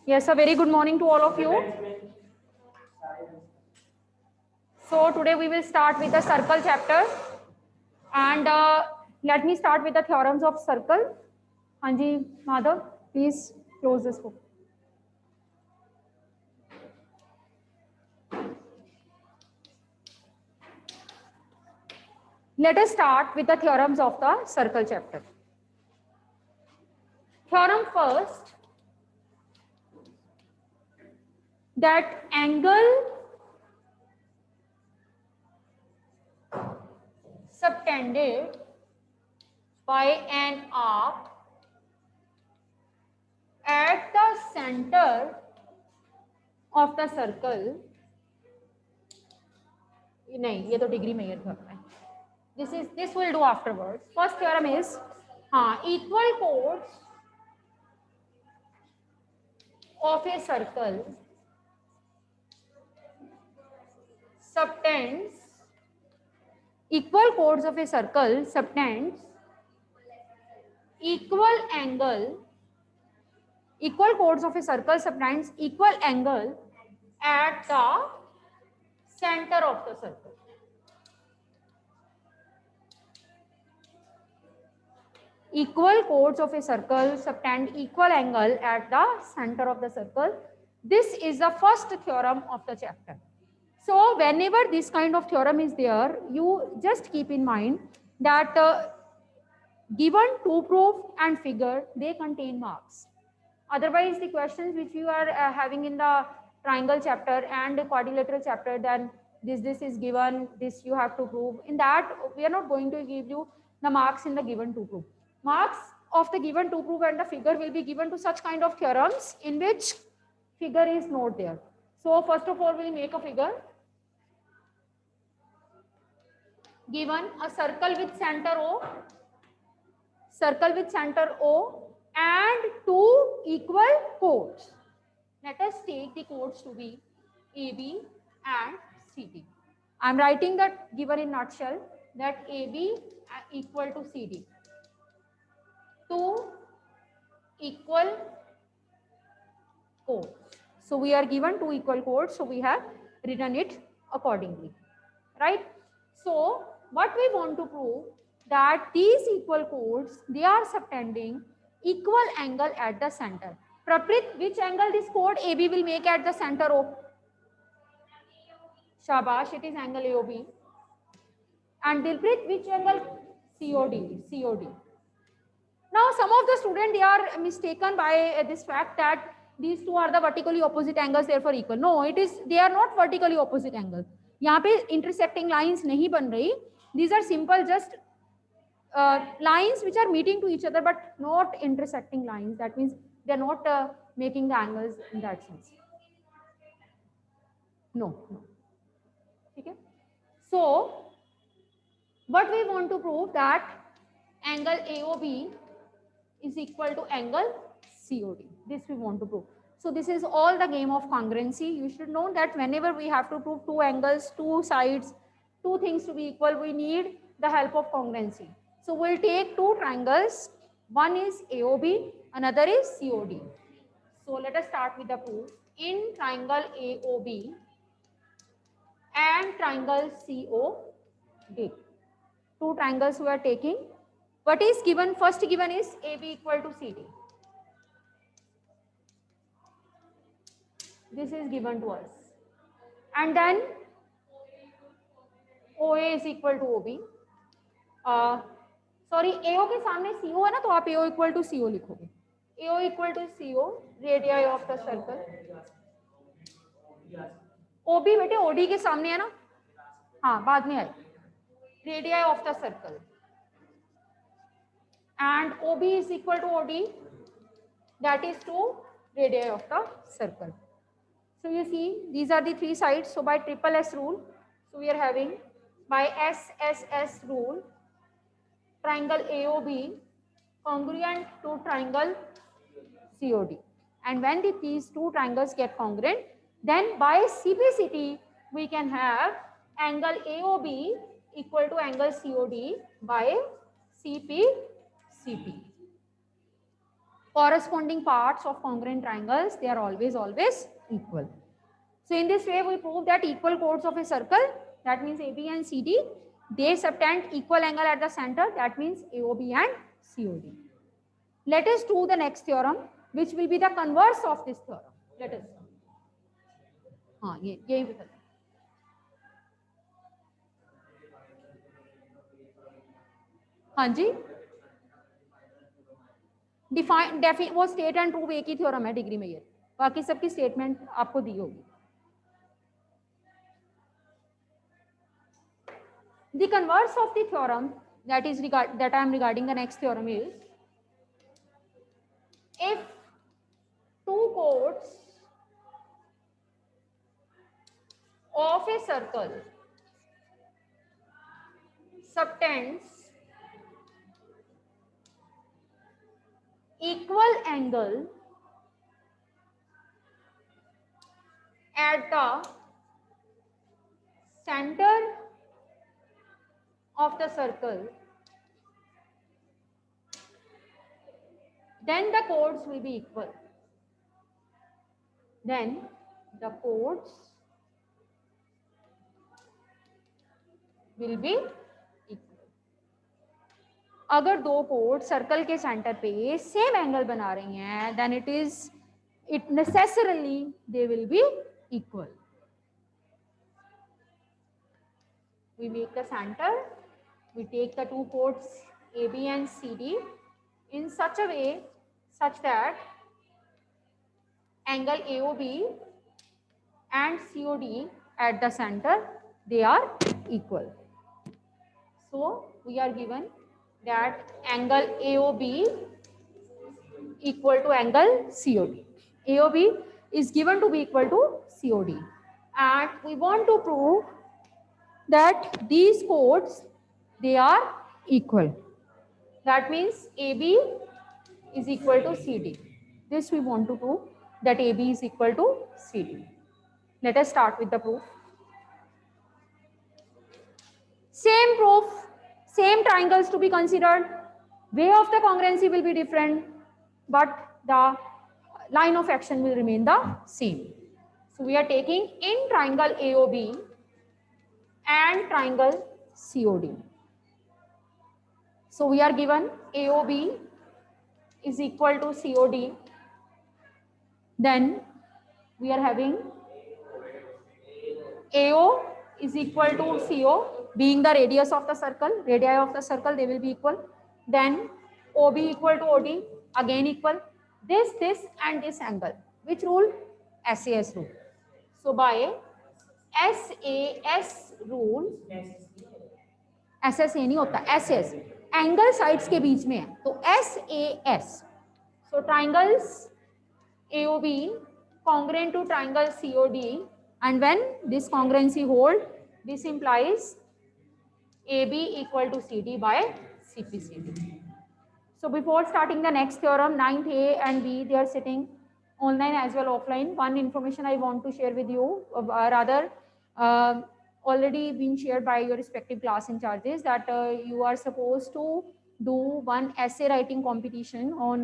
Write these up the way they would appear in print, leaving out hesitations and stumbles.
Yes, a very good morning to all of you. So today we will start with the circle chapter, and let me start with the theorems of circle. Hanji Madhav, please close this book. Let us start with the theorems of the circle chapter. Theorem first, that angle subtended by an arc at the center of the circle, नहीं ये तो degree major करना है, this will do afterwards. First theorem is equal chords of a circle subtends equal chords of a circle subtends equal angle, equal chords of a circle subtends equal angle at the center of the circle. Equal chords of a circle subtend equal angle at the center of the circle. This is the first theorem of the chapter. So whenever this kind of theorem is there, you just keep in mind that given to proof and figure, they contain marks. Otherwise, the questions which you are having in the triangle chapter and the quadrilateral chapter, then this is given, this you have to prove. In that, we are not going to give you the marks in the given to prove. Marks of the given to prove and the figure will be given to such kind of theorems in which figure is not there. So first of all, we'll make a figure. Given a circle with center O, and two equal chords. Let us take the chords to be AB and CD. I am writing that given in nutshell, that AB equal to CD. Two equal chords. So we are given two equal chords, so we have written it accordingly, right? So what we want to prove, that these equal chords, they are subtending equal angle at the center. Praprit, which angle this chord AB will make at the center O? Shabash, it is angle AOB. And Dilpreet, which angle? COD. Now some of the students, they are mistaken by this fact that these two are the vertically opposite angles, therefore equal. No, they are not vertically opposite angles. यहाँ पे intersecting lines नहीं बन रही. These are simple just lines which are meeting to each other but not intersecting lines. That means they are not making the angles in that sense. No. Okay. So what we want to prove, that angle AOB is equal to angle COD. This we want to prove. So this is all the game of congruency. You should know that whenever we have to prove two angles, two sides, two things to be equal, we need the help of congruency. So we'll take two triangles. One is AOB, another is COD. So let us start with the proof. In triangle AOB and triangle COD, two triangles we are taking. What is given? First given is AB equal to CD. This is given to us. And then OA is equal to OB. Sorry, AO के सामने CO है ना, तो आप AO equal to CO लिखोगे. AO equal to CO, radii of the circle. OB बेटे OD के सामने है ना, हाँ बाद में है. Radii of the circle. And OB is equal to OD, that is 2 radii of the circle. So you see, these are the three sides. So by triple S rule, so we are having by SSS rule, triangle AOB congruent to triangle COD. And when these two triangles get congruent, then by CPCT we can have angle AOB equal to angle COD by CPCT. corresponding parts of congruent triangles, they are always equal. So in this way, we prove that equal chords of a circle, that means AB and CD, they subtend equal angle at the center, that means AOB and COD. Let us do the next theorem, which will be the converse of this theorem. Let us. हाँ ये यही बता. हाँ जी. Define वो state and prove एक ही theorem है degree में, ये बाकी सबकी स्टेटमेंट आपको दी होगी. The converse of the theorem that I am regarding the next theorem is, if two chords of a circle subtends equal angle at the center of the circle, then the chords will be equal. Then the chords will be equal. अगर दो chords circle के centre पे same angle बना रही हैं, then it necessarily they will be equal. We make the center, we take the two chords AB and CD in such a way such that angle AOB and COD at the center, they are equal. So we are given that angle AOB equal to angle COD. AOB is given to be equal to COD, and we want to prove that these chords, they are equal. That means AB is equal to CD. This we want to prove, that AB is equal to CD. Let us start with the proof. Same proof, same triangles to be considered. Way of the congruency will be different, but the line of action will remain the same. So we are taking in triangle AOB and triangle COD. So we are given AOB is equal to COD. Then we are having AO is equal to CO, being the radius of the circle, radii of the circle, they will be equal. Then OB equal to OD, again equal. This and this angle. Which rule? SAS rule. So by SAS rule, SSA नहीं होता, SS angle sides के बीच में है, तो SAS. So triangles AOB congruent to triangle COD, and when this congruency hold, this implies AB equal to CD by CPCD. So before starting the next theorem, 9th A and B, they are sitting online as well offline. One information I want to share with you, already been shared by your respective class in charges, that you are supposed to do one essay writing competition on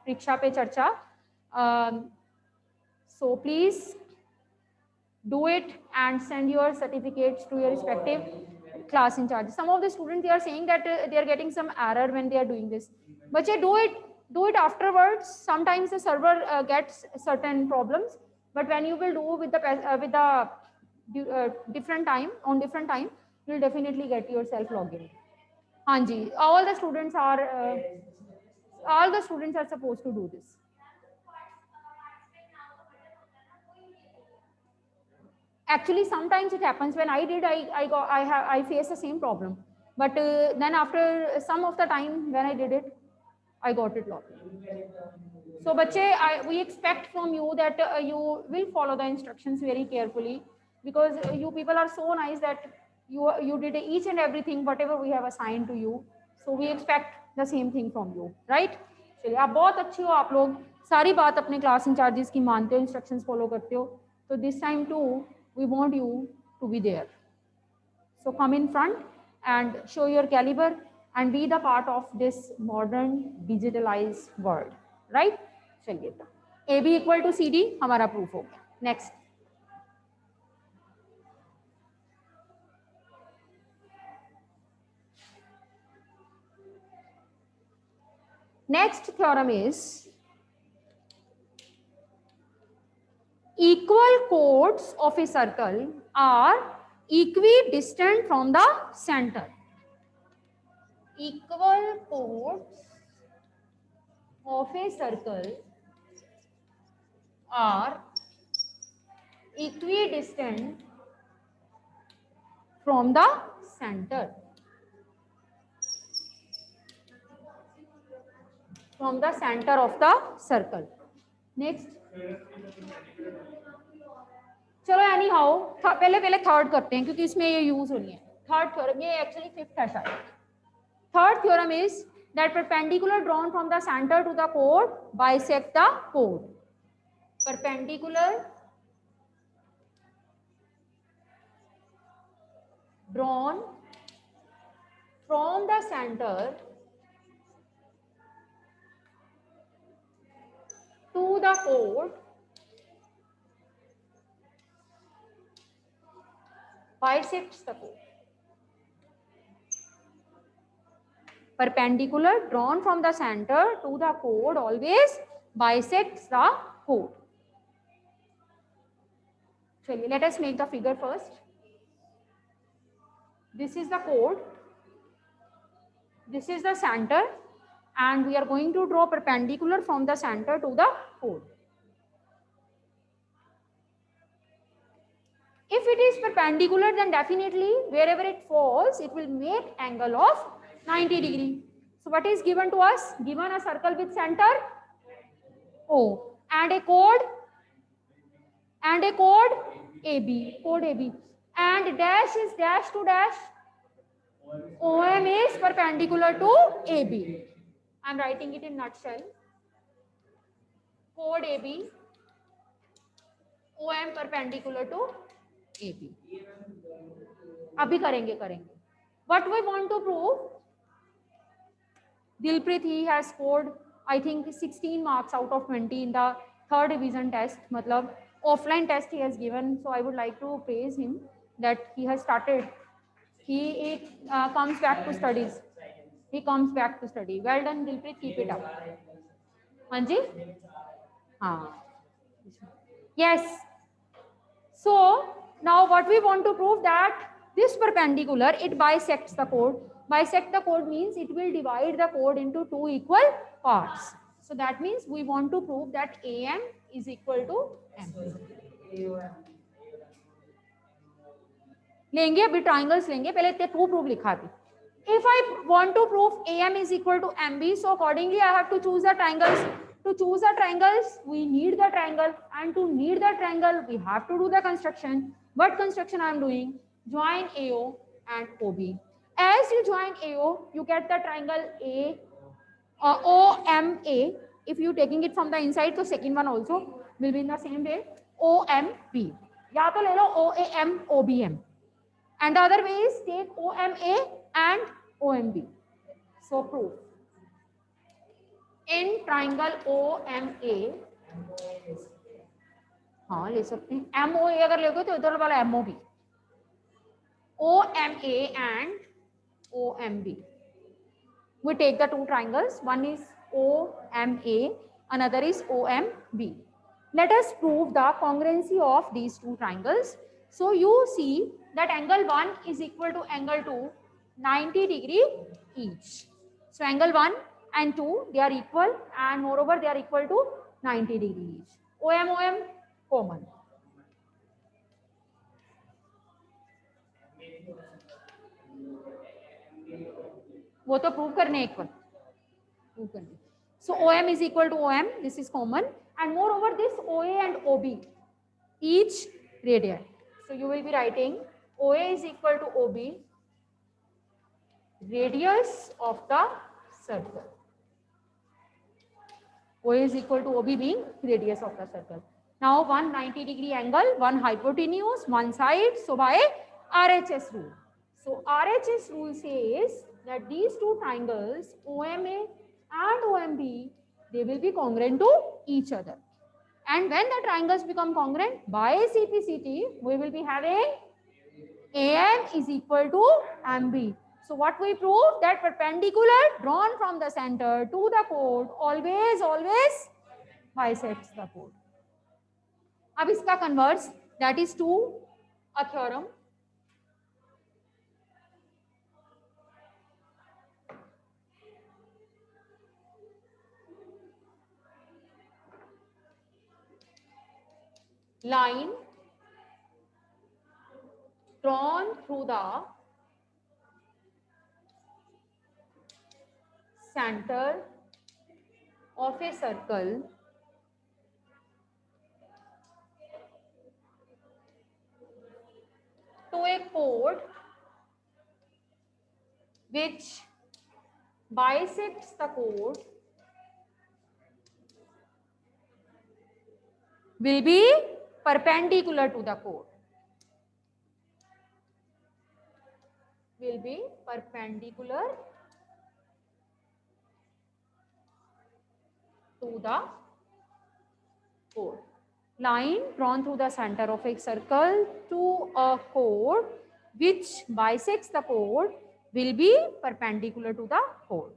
Pariksha Pe Charcha. So please do it and send your certificates to your respective class in charge. Some of the students, they are saying that they are getting some error when they are doing this. But do it afterwards. Sometimes the server gets certain problems, but when you will do with the different time, you will definitely get yourself logged in. Hanji, all the students are supposed to do this. Actually, sometimes it happens. When I did, I faced the same problem. But then after some of the time when I did it, I got it logged. So, bache, we expect from you that you will follow the instructions very carefully, because you people are so nice that you did each and everything whatever we have assigned to you. So we expect the same thing from you, right? चलिए, आप बहुत अच्छे हो, आप लोग सारी बात अपने क्लास इंचार्जेस की मानते हो, इंस्ट्रक्शंस फॉलो करते हो. तो this time too, we want you to be there. So come in front and show your caliber and be the part of this modern digitalized world, right. चलिए A B equal to C D हमारा proof हो गया। Next next theorem is equal chords of a circle are equidistant from the center. Equal chords of a circle are equidistant from the center. From the center of the circle. Next. चलो any how पहले third करते हैं क्योंकि इसमें ये use होनी है। Third theorem, ये एक्चुअली फिफ्थ है शायद। Third theorem is that perpendicular drawn from the centre to the code bisect the code. Perpendicular drawn from the centre to the chord bisects the chord. Perpendicular drawn from the center to the chord always bisects the chord. चलिए let us make the figure first. This is the chord, this is the center, and we are going to draw perpendicular from the center to the chord. If it is perpendicular, then definitely wherever it falls, it will make angle of 90 degree. So what is given to us? Given a circle with center O and a chord AB, chord AB, and dash is dash to dash. OM is perpendicular to AB. I am writing it in nutshell. Chord AB, OM perpendicular to AB. अभी करेंगे. What we want to prove? Dilpreet, he has scored I think 16 marks out of 20 in the third division test. मतलब offline test he has given. So I would like to praise him that he has started. He comes back to studies. He comes back to study. Well done, Dilpreet. Keep it up. Manji? Yes. So now what we want to prove that this perpendicular, it bisects the chord. Bisect the chord means it will divide the chord into two equal parts. So that means we want to prove that AM is equal to M. लेंगे अभी triangles लेंगे, पहले इतने proof लिखा थी. If I want to prove AM is equal to MB, so accordingly I have to choose the triangles. To choose the triangles, we need the triangle, and to need the triangle, we have to do the construction. What construction I am doing? Join AO and OB. As you join AO, you get the triangle OMA. If you taking it from the inside, so second one also will be in the same way. OMB. या तो ले लो OAM, OBM. And the other way is take OMA and OMB. So proof. In triangle OMA, हाँ ले सकते हैं. MOA अगर लोगे तो इधर वाला MOB. OMA and OMB. We take the two triangles. One is OMA, another is OMB. Let us prove the congruency of these two triangles. So you see that angle 1 is equal to angle 2, 90 degree each. So angle 1 and 2, they are equal, and moreover they are equal to 90 degree each. OM common. वो तो prove करने एक बार prove करने. So OM is equal to OM, this is common, and moreover this OA and OB each radii. So you will be writing OA is equal to OB, radius of the circle. OA is equal to OB being radius of the circle. Now one 90 degree angle, one hypotenuse, one side. So by RHS rule. So RHS rule says that these two triangles OMA and OMB, They will be congruent to each other. And when the triangles become congruent by CPCT, we will be having AM is equal to MB. So what we proved, that perpendicular drawn from the center to the chord always bisects the chord. अब इसका converse, that is to a theorem. Line drawn through the center of a circle to a chord which bisects the chord will be perpendicular to the chord. Will be perpendicular to the chord. Line drawn through the center of a circle to a chord which bisects the chord will be perpendicular to the chord.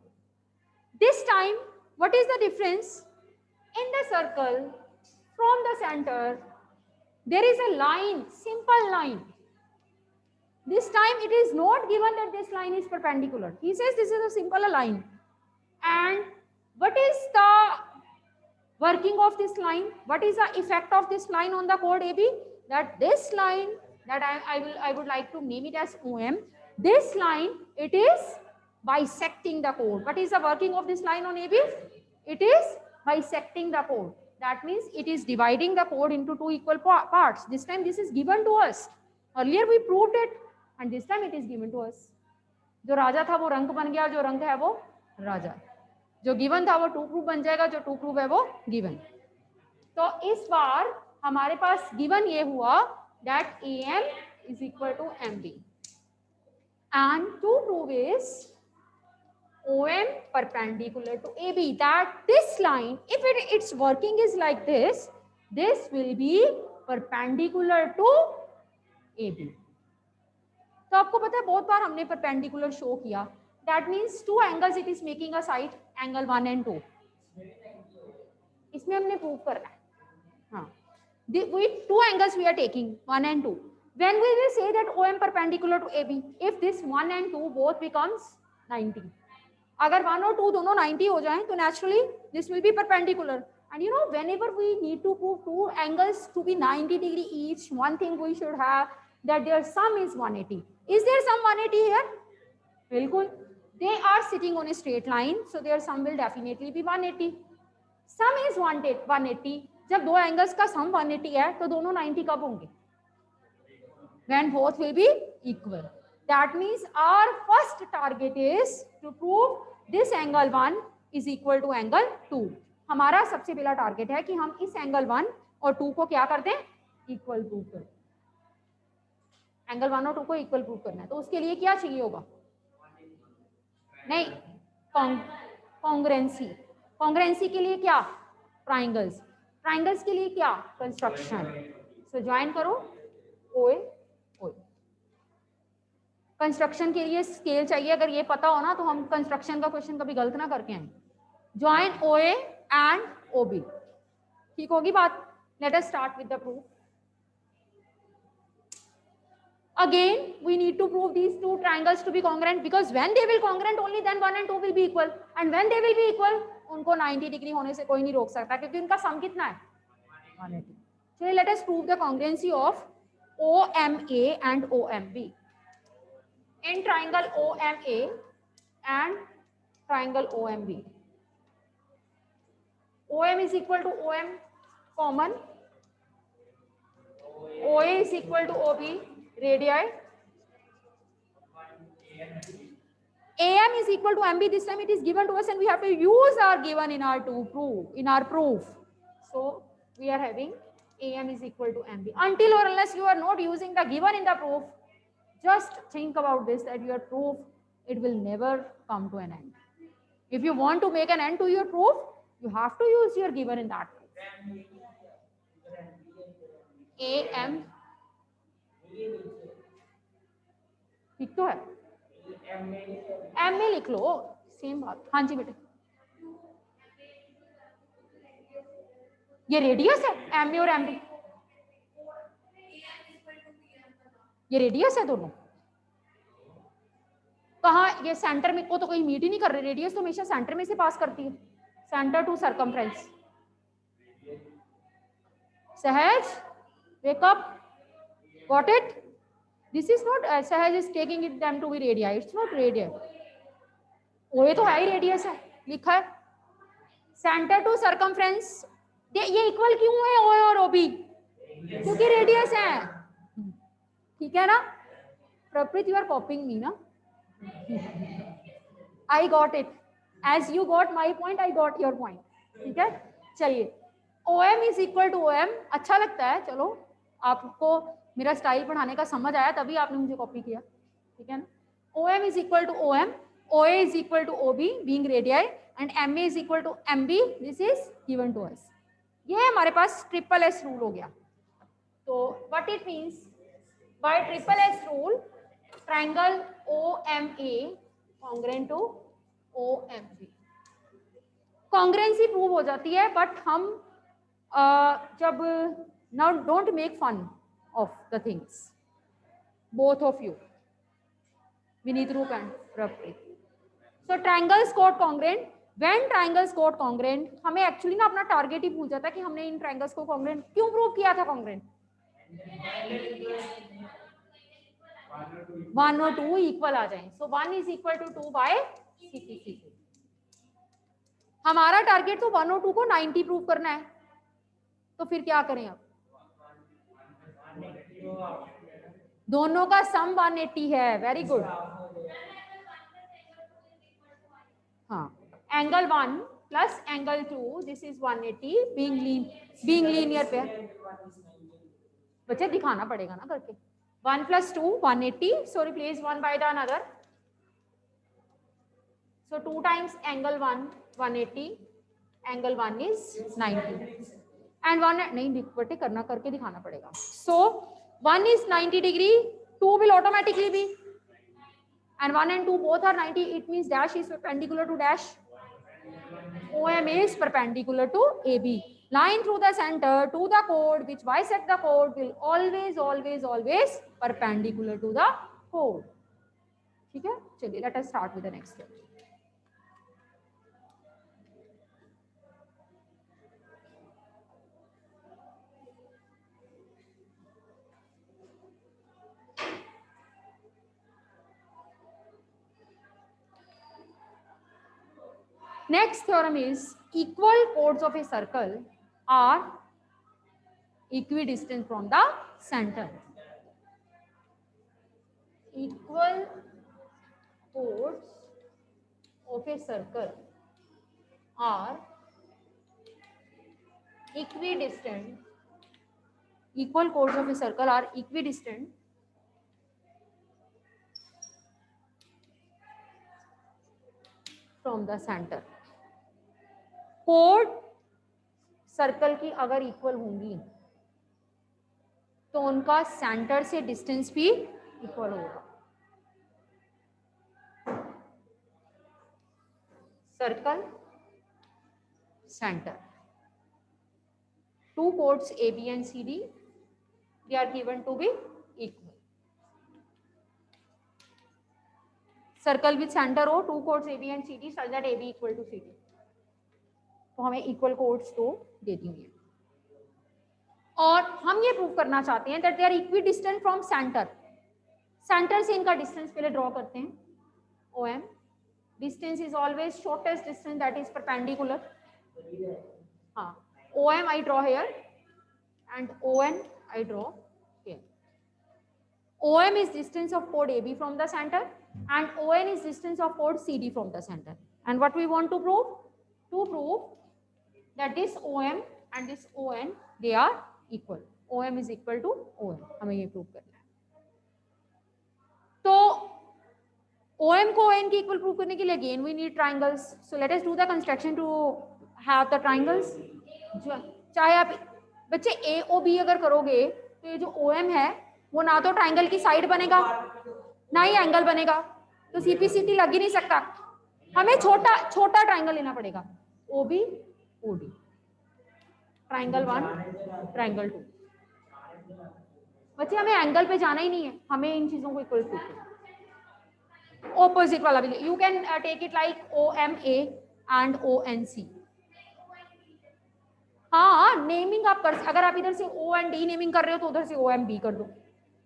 This time, what is the difference? In the circle, from the center, there is a line, simple line. This time it is not given that this line is perpendicular. He says this is a simple line. And what is the working of this line? What is the effect of this line on the chord AB? That this line, that I would like to name it as OM. This line, it is bisecting the chord. What is the working of this line on AB? It is bisecting the chord. That means it is dividing the chord into two equal parts. This time this is given to us. Earlier we proved it, and this time it is given to us. जो राजा था वो रंक बन गया, जो रंक है वो राजा. जो गिवन था वो टू प्रूफ बन जाएगा, जो टू प्रूफ है वो गिवन. तो इस बार हमारे पास गिवन ये हुआ that AM is equal to MB, and to prove is OM perpendicular to AB, that this line, if its working is like this will be perpendicular to AB. तो आपको पता है बहुत बार हमने perpendicular शो किया. That means two angles it is making a side, angle 1 and 2. इसमें हमने prove करना है. हाँ, with two angles we are taking 1 and 2. When we will say that OM perpendicular to AB, if this 1 and 2 both becomes 90. अगर 1 और 2 दोनों 90 हो जाएं तो naturally this will be perpendicular. And you know, whenever we need to prove two angles to be 90 degree each, one thing we should have that their sum is 180. Is there some 180 here? बिल्कुल. They are sitting on a straight line, so their sum will definitely be 180. Sum is 180. जब दो angles का sum 180 है तो दोनों 90 कब होंगे? When both will be equal. That means our first target is to prove this angle 1 is equal to angle 2. हमारा सबसे पहला टारगेट है कि हम इस एंगल 1 और 2 को क्या कर दें? इक्वल प्रूव कर. एंगल 1 और 2 को इक्वल प्रूव करना है तो उसके लिए क्या चाहिए होगा? नहीं, कॉन्ग्रुएंसी. कॉन्ग्रुएंसी के लिए क्या? ट्राइंगल्स. ट्राइंगल्स के लिए क्या? कंस्ट्रक्शन. सो ज्वाइन करो ओए ओए. कंस्ट्रक्शन के लिए स्केल चाहिए. अगर ये पता हो ना तो हम कंस्ट्रक्शन का क्वेश्चन कभी गलत ना करके आए. ज्वाइन ओए एंड ओबी. ठीक होगी बात? Let us start with the proof. Again, we need to prove these two triangles to be congruent, because when they will congruent only then 1 and 2 will be equal, and when they will be equal उनको 90 degree होने से कोई नहीं रोक सकता क्योंकि उनका सम कितना है? 180. So let us prove the congruency of OMA and OMB. In triangle OMA and triangle OMB, OM is equal to OM common, OA is equal to OB radii, AM is equal to MB. This time it is given to us and we have to use our given in our proof. So we are having AM is equal to MB. Until or unless you are not using the given in the proof, just think about this, that your proof, it will never come to an end. If you want to make an end to your proof, You have to use your given in that. AM ठीक तो है, M में लिख लो, same बात। हाँ जी बेटे, ये radius है एम ए और एम बी, ये रेडियस है दोनों। कहाँ ये सेंटर में को तो कहीं मीट ही नहीं कर रहे, रेडियस तो हमेशा सेंटर में से पास करती है, सेंटर टू सरकमफ्रेंस। सहज wake up, got it? This is not Sahaj is taking it them to be radii, it's not radii. OA तो है ही रेडियस है, लिखा है सेंटर टू सरकमफ्रेंस। ये इक्वल क्यों है OA और OB? क्योंकि रेडियस है, ठीक है ना? प्रकृति यू आर कॉपिंग मी ना? I got it, as you got my point I got your point, ठीक है? चलिए OM is equal to OM, अच्छा लगता है, चलो आपको मेरा स्टाइल पढ़ाने का समझ आया तभी आपने मुझे कॉपी किया, ठीक है ना? OM is equal to OM, OA is equal to OB being radii and MA is equal to MB, this is given to us. ये हमारे पास ट्रिपल एस रूल हो गया। तो what it means by triple S rule, triangle OMA congruent to OMB, कॉन्ग्रेंसी prove हो जाती है। But हम जब now don't make fun of the things, both of you, Vinit Roop and Prabhpreet. So triangles got congruent, when triangles got congruent, हमें actually ना अपना target ही भूल जाता है कि हमने इन ट्रायंगल्स को कॉन्ग्रेंट क्यों प्रूव किया था। कॉन्ग्रेंट 1 और 2 इक्वल आ जाए, so 1 is equal to 2 by CP। हमारा टारगेट तो 1 और 2 को 90 प्रूव करना है, तो फिर क्या करें अब? दोनों का सम 180 है, वेरी गुड। हाँ, angle 1 plus angle 2, this is 180 being linear pair. बच्चे दिखाना पड़ेगा ना करके। 1 plus 2 180, so replace one by the another, so 2 times angle 1 180, angle 1 is 90 and 1 नहीं बटे करना करके दिखाना पड़ेगा। so 1 is 90 degree, 2 will automatically be, and 1 and 2 both are 90, it means dash is perpendicular to dash. OM is perpendicular to AB. Line through the center to the chord which bisect the chord will always perpendicular to the chord. ठीक है, चलिए let us start with the next step. Next theorem is equal chords of a circle are equidistant from the center. Equal chords of a circle are equidistant. Equal chords of a circle are equidistant from the center. Code circle की अगर equal होंगी तो उनका centre से distance भी equal होगा। Circle centre, 2 chords AB and CD, they are given to be equal. Circle with centre हो, 2 chords AB and CD such that AB equal to CD, तो हमें इक्वल कोड्स तो दे देंगे। और हम ये प्रूव करना चाहते हैं that they are equidistant from centre. Centre से इनका डिस्टेंस पहले ड्रॉ करते हैं। OM distance is always shortest distance that is perpendicular. हाँ, OM I draw here and ON I draw here. OM is distance of chord AB from the center and ON is distance of chord CD from the center. And what we want to prove? To prove that this OM and this ON they are equal. OM is equal to ON. हमें ये prove करना है। तो OM को ON की equal prove करने के लिए again we need triangles. So let us do the construction to have the triangles. चाहे आप बच्चे AOB अगर करोगे तो ये जो OM है वो ना तो ट्राइंगल की साइड बनेगा ना ही एंगल बनेगा, तो CPCT लग ही नहीं सकता. हमें छोटा छोटा ट्राइंगल लेना पड़ेगा. OB OD, triangle 1 triangle 2. बच्चे हमें एंगल पे जाना ही नहीं है, हमें इन चीजों को इक्वल टू ऑपोजिट वाला भी. You can take it like OMA and ONC. हाँ, नेमिंग आप कर, अगर आप इधर से O and D नेमिंग कर रहे हो तो उधर से OMB कर दो.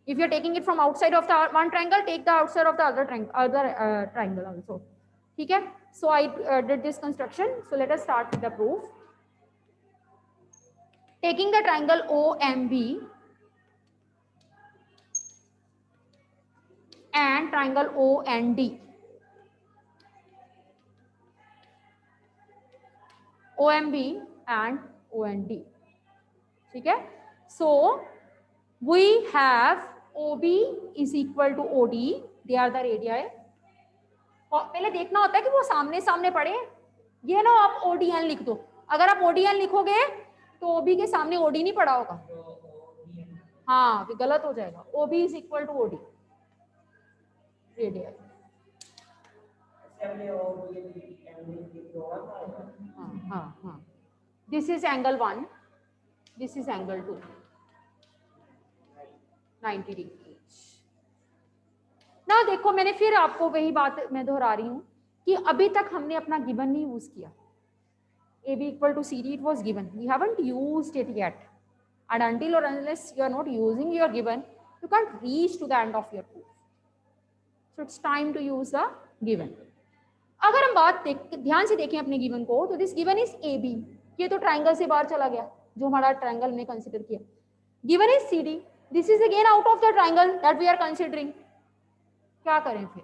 If you are taking it from outside of the one triangle, take the outside of the other triangle also. ठीक है? So I did this construction. So let us start with the proof. Taking the triangle OMB and triangle OND. OMB and OND. ठीक है? So we have OB is equal to OD. They are the radii. पहले देखना होता है कि वो सामने सामने पड़े. ये ना आप ODN लिख दो. अगर आप ODN लिखोगे तो OB के सामने OD नहीं पड़ा होगा. हाँ, फिर गलत हो जाएगा. OB is equal to OD. Radius. हाँ. This is angle 1. This is angle 2. 90 degree. ना देखो, मैंने फिर आपको वही बात मैं दोहरा रही हूँ कि अभी तक हमने अपना गिवन नहीं यूज किया. AB equal to CD, it was given. We haven't used it yet. And until or unless you are not using your given, you can't reach to the end of your proof. So it's time to use the given. अगर हम बात ध्यान से देखें अपने given को, तो this given is AB. ये तो ट्राइंगल से बाहर चला गया जो हमारा ट्राइंगल में कंसिडर किया. Given is CD. This is again out of the triangle that we are considering. क्या करें फिर?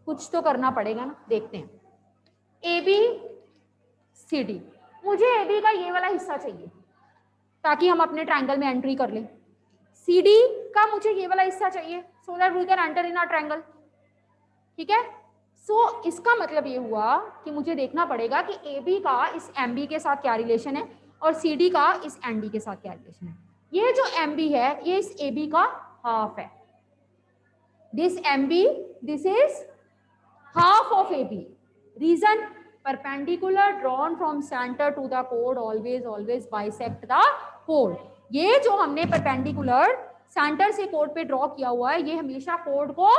कुछ तो करना पड़ेगा ना. देखते हैं. AB CD. मुझे AB का ये वाला हिस्सा चाहिए ताकि हम अपने ट्राइंगल में एंट्री कर लें. CD का मुझे ये वाला हिस्सा चाहिए so that we can enter in our triangle. ठीक है? सो इसका मतलब ये हुआ कि मुझे देखना पड़ेगा कि AB का इस MB के साथ क्या रिलेशन है और CD का इस ND के साथ क्या रिलेशन है. ये जो MB है ये इस AB का हाफ है. This MB, this is half of AB. Reason, perpendicular drawn from center to the chord always bisect the chord. ये जो हमने perpendicular सेंटर से कोड पे ड्रॉ किया हुआ है ये हमेशा कोड को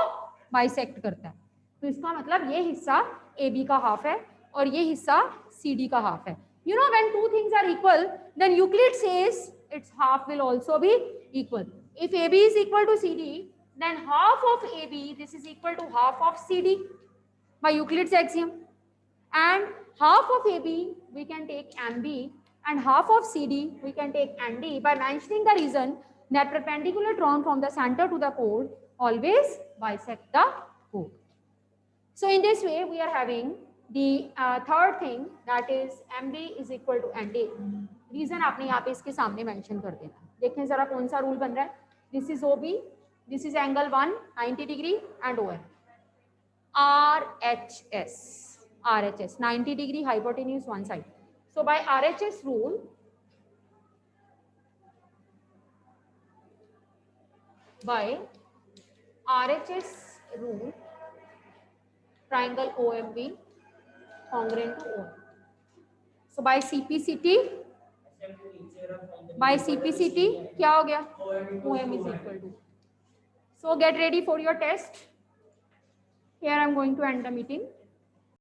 बाइसेक्ट करता है. तो इसका मतलब ये हिस्सा AB का हाफ है और ये हिस्सा CD का हाफ है. You know, when two things are equal, then Euclid says its half will also be equal. If AB is equal to CD, then half of AB, this is equal to half of CD by Euclid's axiom. And half of AB we can take MB and half of CD we can take ND by mentioning the reason that perpendicular drawn from the center to the chord always bisect the chord. So in this way we are having the third thing, that is MB is equal to ND. Reason आपने यहाँ पे इसके सामने mention कर देना. देखें जरा कौन सा रूल बन रहा है. This is OB, this is angle 1 90 degree and OM. RHS 90 degree hypotenuse one side. So by RHS rule, triangle OMB congruent to OM. So by CPCT क्या हो गया? OM is equal to. So get ready for your test. Here I am going to end the meeting.